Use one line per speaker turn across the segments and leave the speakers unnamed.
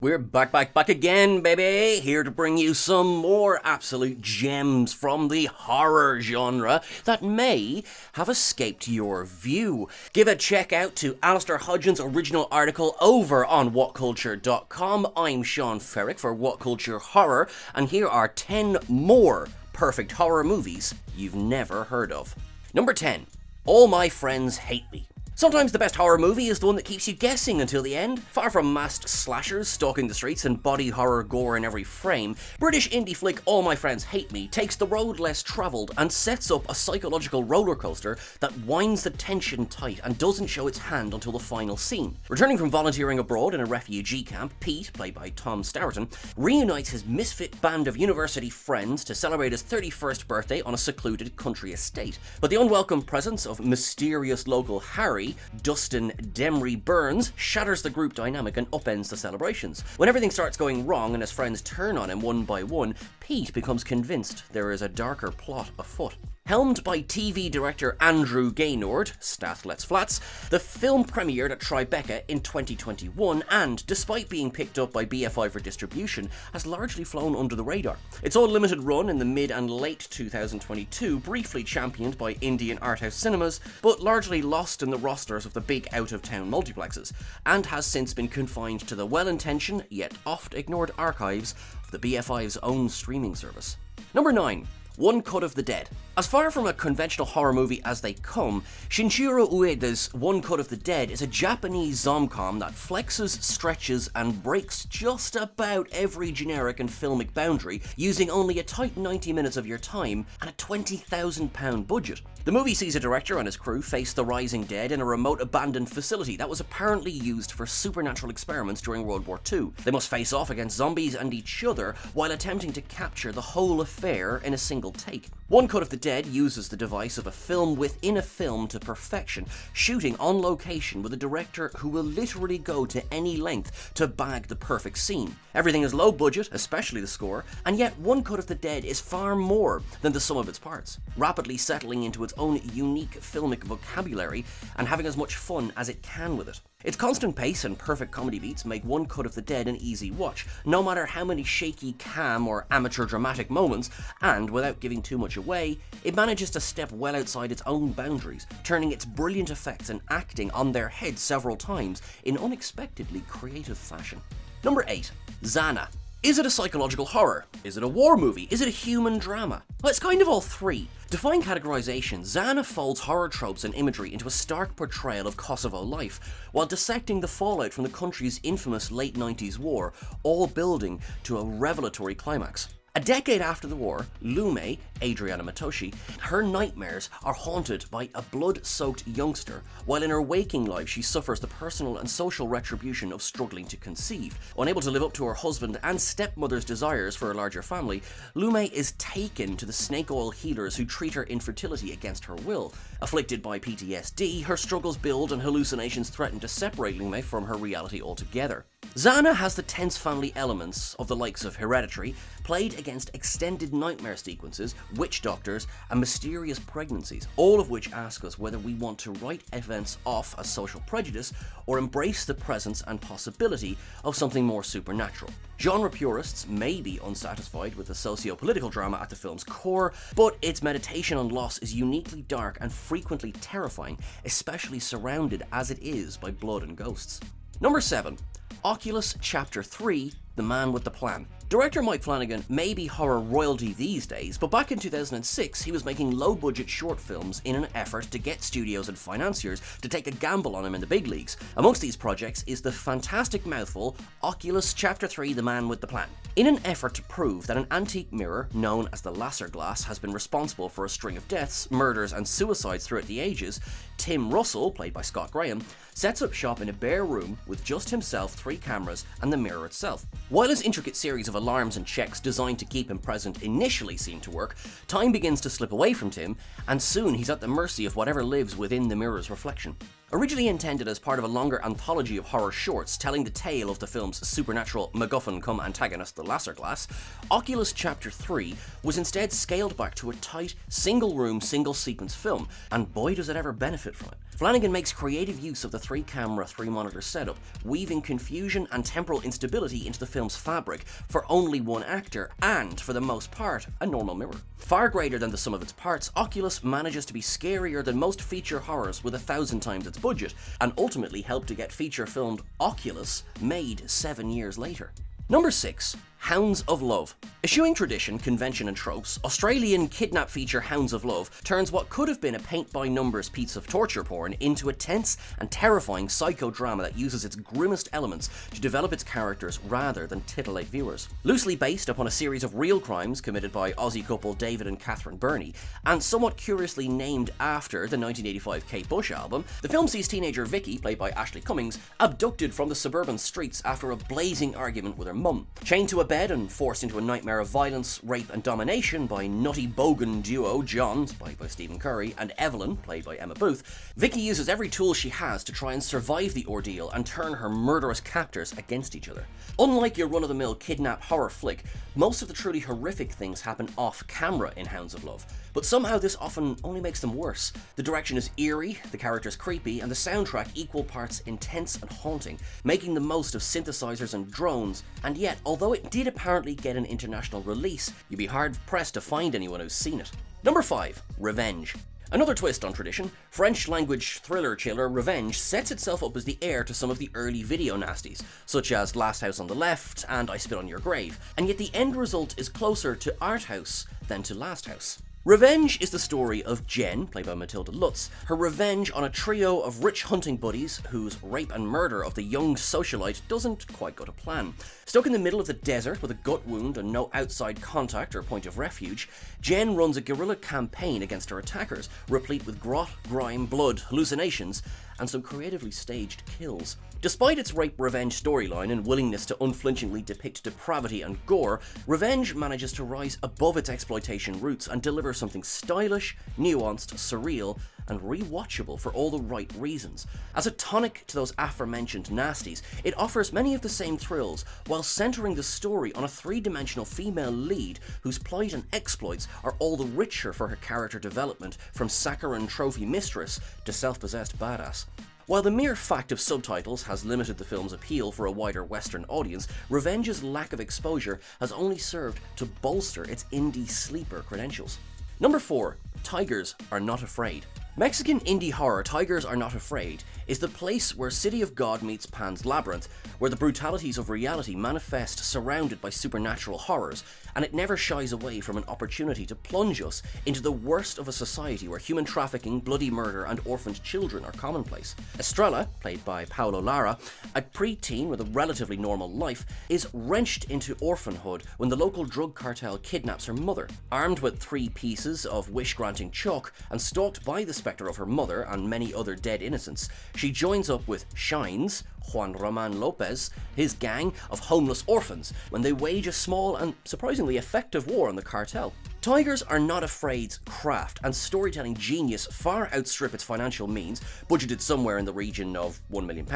We're back again, baby! Here to bring you some more absolute gems from the horror genre that may have escaped your view. Give a check out to Alistair Hodgins' original article over on whatculture.com. I'm Sean Ferrick for What Culture Horror, and here are 10 more perfect horror movies you've never heard of. Number 10. All My Friends Hate Me. Sometimes the best horror movie is the one that keeps you guessing until the end. Far from masked slashers stalking the streets and body horror gore in every frame, British indie flick All My Friends Hate Me takes the road less travelled and sets up a psychological roller coaster that winds the tension tight and doesn't show its hand until the final scene. Returning from volunteering abroad in a refugee camp, Pete, played by Tom Stourton, reunites his misfit band of university friends to celebrate his 31st birthday on a secluded country estate. But the unwelcome presence of mysterious local Harry, Dustin Demry Burns, shatters the group dynamic and upends the celebrations. When everything starts going wrong and his friends turn on him one by one, Pete becomes convinced there is a darker plot afoot. Helmed by TV director Andrew Gaynord, stat Let's Flats, the film premiered at Tribeca in 2021 and, despite being picked up by BFI for distribution, has largely flown under the radar. Its unlimited run in the mid and late 2022, briefly championed by Indian arthouse cinemas, but largely lost in the rosters of the big out-of-town multiplexes, and has since been confined to the well-intentioned yet oft-ignored archives of the BFI's own streaming service. Number 9. One Cut of the Dead. As far from a conventional horror movie as they come, Shinichiro Ueda's One Cut of the Dead is a Japanese zomcom that flexes, stretches, and breaks just about every generic and filmic boundary using only a tight 90 minutes of your time and a £20,000 budget. The movie sees a director and his crew face the rising dead in a remote abandoned facility that was apparently used for supernatural experiments during World War II. They must face off against zombies and each other while attempting to capture the whole affair in a single take. One Cut of the Dead uses the device of a film within a film to perfection, shooting on location with a director who will literally go to any length to bag the perfect scene. Everything is low budget, especially the score, and yet One Cut of the Dead is far more than the sum of its parts, rapidly settling into its own unique filmic vocabulary and having as much fun as it can with it. Its constant pace and perfect comedy beats make One Cut of the Dead an easy watch, no matter how many shaky cam or amateur dramatic moments, and without giving too much away, it manages to step well outside its own boundaries, turning its brilliant effects and acting on their head several times in unexpectedly creative fashion. Number 8. Zana. Is it a psychological horror? Is it a war movie? Is it a human drama? Well, it's kind of all three. Defying categorization, Zana folds horror tropes and imagery into a stark portrayal of Kosovo life, while dissecting the fallout from the country's infamous late 90s war, all building to a revelatory climax. A decade after the war, Lume, Adriana Matoshi, her nightmares are haunted by a blood-soaked youngster, while in her waking life she suffers the personal and social retribution of struggling to conceive. Unable to live up to her husband and stepmother's desires for a larger family, Lume is taken to the snake oil healers who treat her infertility against her will. Afflicted by PTSD, her struggles build and hallucinations threaten to separate Lume from her reality altogether. Zana has the tense family elements of the likes of Hereditary, played against extended nightmare sequences, witch doctors, and mysterious pregnancies, all of which ask us whether we want to write events off as social prejudice or embrace the presence and possibility of something more supernatural. Genre purists may be unsatisfied with the socio-political drama at the film's core, but its meditation on loss is uniquely dark and frequently terrifying, especially surrounded as it is by blood and ghosts. Number 7. Oculus Chapter 3, The Man with the Plan. Director Mike Flanagan may be horror royalty these days, but back in 2006 he was making low-budget short films in an effort to get studios and financiers to take a gamble on him in the big leagues. Amongst these projects is the fantastic mouthful Oculus Chapter 3, The Man with the Plan. In an effort to prove that an antique mirror known as the Lasser Glass has been responsible for a string of deaths, murders and suicides throughout the ages, Tim Russell, played by Scott Graham, sets up shop in a bare room with just himself, 3 cameras and the mirror itself. While his intricate series of alarms and checks designed to keep him present initially seem to work, time begins to slip away from Tim, and soon he's at the mercy of whatever lives within the mirror's reflection. Originally intended as part of a longer anthology of horror shorts telling the tale of the film's supernatural MacGuffin cum antagonist, the Lasser Glass, Oculus Chapter 3 was instead scaled back to a tight, single-room, single-sequence film, and boy does it ever benefit from it. Flanagan makes creative use of the 3-camera, 3-monitor setup, weaving confusion and temporal instability into the film's fabric for only one actor and, for the most part, a normal mirror. Far greater than the sum of its parts, Oculus manages to be scarier than most feature horrors with 1,000 times its budget, and ultimately helped to get feature-filmed Oculus made 7 years later. Number 6. Hounds of Love. Eschewing tradition, convention and tropes, Australian kidnap feature Hounds of Love turns what could have been a paint-by-numbers piece of torture porn into a tense and terrifying psychodrama that uses its grimmest elements to develop its characters rather than titillate viewers. Loosely based upon a series of real crimes committed by Aussie couple David and Catherine Burney, and somewhat curiously named after the 1985 Kate Bush album, the film sees teenager Vicky, played by Ashley Cummings, abducted from the suburban streets after a blazing argument with her mum. Chained to a bed and forced into a nightmare of violence, rape and domination by nutty bogan duo John, played by Stephen Curry, and Evelyn, played by Emma Booth, Vicky uses every tool she has to try and survive the ordeal and turn her murderous captors against each other. Unlike your run-of-the-mill kidnap horror flick, most of the truly horrific things happen off-camera in Hounds of Love, but somehow this often only makes them worse. The direction is eerie, the characters creepy, and the soundtrack equal parts intense and haunting, making the most of synthesizers and drones, and yet, although it did apparently get an international release, you'd be hard-pressed to find anyone who's seen it. Number 5. Revenge. Another twist on tradition, French-language thriller chiller Revenge sets itself up as the heir to some of the early video nasties, such as Last House on the Left and I Spit on Your Grave, and yet the end result is closer to Art House than to Last House. Revenge is the story of Jen, played by Matilda Lutz, her revenge on a trio of rich hunting buddies whose rape and murder of the young socialite doesn't quite go to plan. Stuck in the middle of the desert with a gut wound and no outside contact or point of refuge, Jen runs a guerrilla campaign against her attackers, replete with grot, grime, blood, hallucinations, and some creatively staged kills. Despite its rape-revenge storyline and willingness to unflinchingly depict depravity and gore, Revenge manages to rise above its exploitation roots and deliver something stylish, nuanced, surreal, and rewatchable for all the right reasons. As a tonic to those aforementioned nasties, it offers many of the same thrills while centering the story on a 3-dimensional female lead whose plight and exploits are all the richer for her character development from saccharine trophy mistress to self-possessed badass. While the mere fact of subtitles has limited the film's appeal for a wider Western audience, Revenge's lack of exposure has only served to bolster its indie sleeper credentials. Number 4. Tigers Are Not Afraid. Mexican indie horror Tigers Are Not Afraid is the place where City of God meets Pan's Labyrinth, where the brutalities of reality manifest surrounded by supernatural horrors, and it never shies away from an opportunity to plunge us into the worst of a society where human trafficking, bloody murder, and orphaned children are commonplace. Estrella, played by Paulo Lara, a preteen with a relatively normal life, is wrenched into orphanhood when the local drug cartel kidnaps her mother. Armed with 3 pieces of wish-granting chalk and stalked by the spectre of her mother and many other dead innocents, she joins up with Shines, Juan Roman Lopez, his gang of homeless orphans, when they wage a small and surprisingly effective war on the cartel. Tigers Are Not Afraid's craft and storytelling genius far outstrip its financial means, budgeted somewhere in the region of £1 million,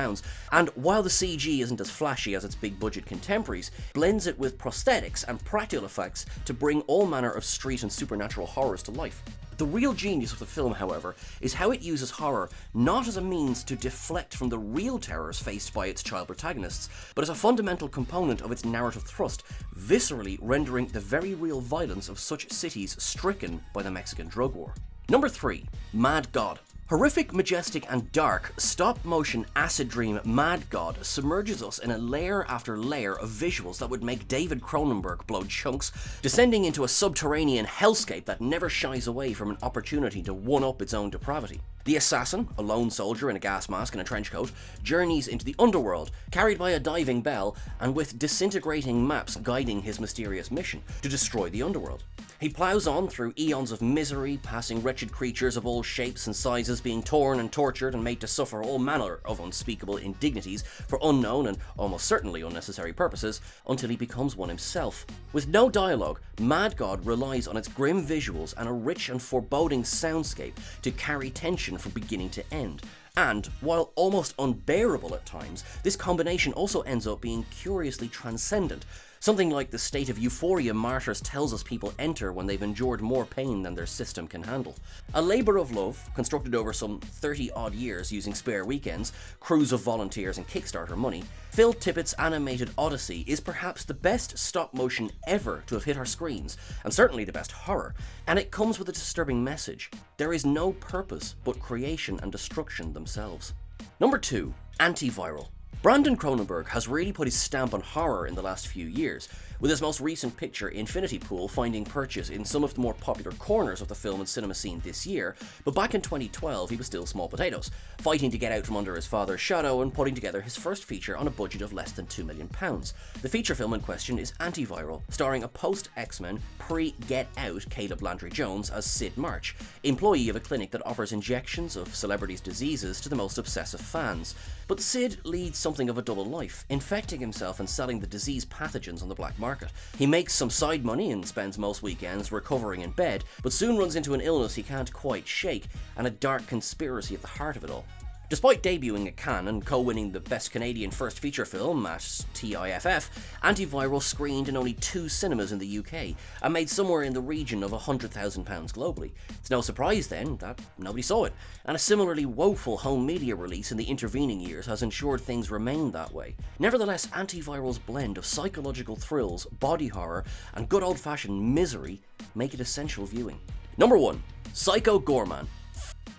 and while the CG isn't as flashy as its big-budget contemporaries, blends it with prosthetics and practical effects to bring all manner of street and supernatural horrors to life. The real genius of the film, however, is how it uses horror not as a means to deflect from the real terrors faced by its child protagonists, but as a fundamental component of its narrative thrust, viscerally rendering the very real violence of such cities stricken by the Mexican drug war. Number 3. Mad God. Horrific, majestic, and dark, stop-motion acid dream Mad God submerges us in a layer after layer of visuals that would make David Cronenberg blow chunks, descending into a subterranean hellscape that never shies away from an opportunity to one-up its own depravity. The assassin, a lone soldier in a gas mask and a trench coat, journeys into the underworld, carried by a diving bell, and with disintegrating maps guiding his mysterious mission, to destroy the underworld. He ploughs on through eons of misery, passing wretched creatures of all shapes and sizes being torn and tortured and made to suffer all manner of unspeakable indignities for unknown and almost certainly unnecessary purposes, until he becomes one himself. With no dialogue, Mad God relies on its grim visuals and a rich and foreboding soundscape to carry tension from beginning to end. And, while almost unbearable at times, this combination also ends up being curiously transcendent, Something like the state of euphoria Martyrs tells us people enter when they've endured more pain than their system can handle. A labour of love, constructed over some 30-odd years using spare weekends, crews of volunteers and Kickstarter money, Phil Tippett's animated Odyssey is perhaps the best stop-motion ever to have hit our screens, and certainly the best horror, and it comes with a disturbing message. There is no purpose but creation and destruction themselves. Number 2. Antiviral. Brandon Cronenberg has really put his stamp on horror in the last few years, with his most recent picture Infinity Pool finding purchase in some of the more popular corners of the film and cinema scene this year, but back in 2012 he was still small potatoes, fighting to get out from under his father's shadow and putting together his first feature on a budget of less than £2 million. The feature film in question is Antiviral, starring a post-X-Men, pre-Get Out Caleb Landry Jones as Sid March, employee of a clinic that offers injections of celebrities' diseases to the most obsessive fans. But Sid leads something of a double life, infecting himself and selling the disease pathogens on the black market. He makes some side money and spends most weekends recovering in bed, but soon runs into an illness he can't quite shake, and a dark conspiracy at the heart of it all. Despite debuting at Cannes and co-winning the Best Canadian First Feature Film at TIFF, Antiviral screened in only 2 cinemas in the UK and made somewhere in the region of £100,000 globally. It's no surprise then that nobody saw it, and a similarly woeful home media release in the intervening years has ensured things remain that way. Nevertheless, Antiviral's blend of psychological thrills, body horror, and good old-fashioned misery make it essential viewing. Number 1. Psycho Gorman.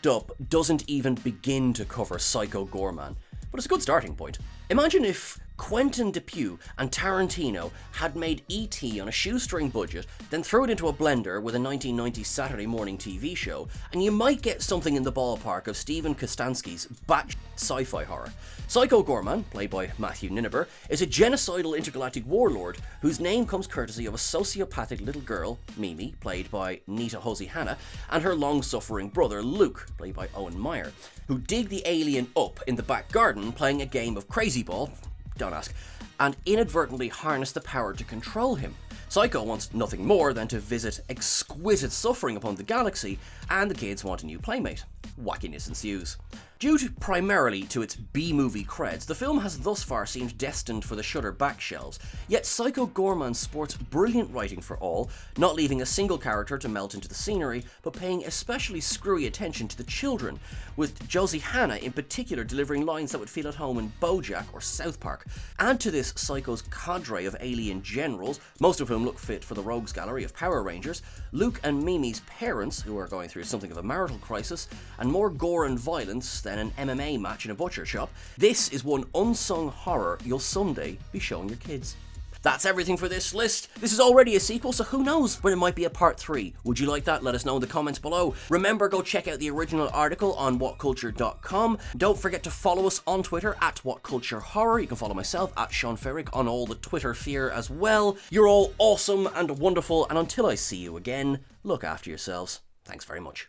Up doesn't even begin to cover Psycho Gorman, but it's a good starting point. Imagine if Quentin Dupieux and Tarantino had made E.T. on a shoestring budget, then threw it into a blender with a 1990s Saturday morning TV show, and you might get something in the ballpark of Steven Kostanski's batshit sci-fi horror. Psycho Gorman, played by Matthew Ninneber, is a genocidal intergalactic warlord whose name comes courtesy of a sociopathic little girl, Mimi, played by Nita Hosihana, and her long-suffering brother, Luke, played by Owen Meyer, who dig the alien up in the back garden playing a game of Crazy Ball, don't ask, and inadvertently harness the power to control him. Psycho wants nothing more than to visit exquisite suffering upon the galaxy, and the kids want a new playmate. Wackiness ensues. Due primarily to its B-movie creds, the film has thus far seemed destined for the Shudder back shelves, yet Psycho Gorman sports brilliant writing for all, not leaving a single character to melt into the scenery, but paying especially screwy attention to the children, with Josie Hannah in particular delivering lines that would feel at home in BoJack or South Park. Add to this Psycho's cadre of alien generals, most of whom look fit for the rogues gallery of Power Rangers, Luke and Mimi's parents, who are going through something of a marital crisis, and more gore and violence than an MMA match in a butcher shop. This is one unsung horror you'll someday be showing your kids. That's everything for this list. This is already a sequel, so who knows when it might be a part 3. Would you like that? Let us know in the comments below. Remember, go check out the original article on whatculture.com. Don't forget to follow us on Twitter at whatculturehorror. You can follow myself at Sean Ferrick on all the Twitter fear as well. You're all awesome and wonderful, and until I see you again, look after yourselves. Thanks very much.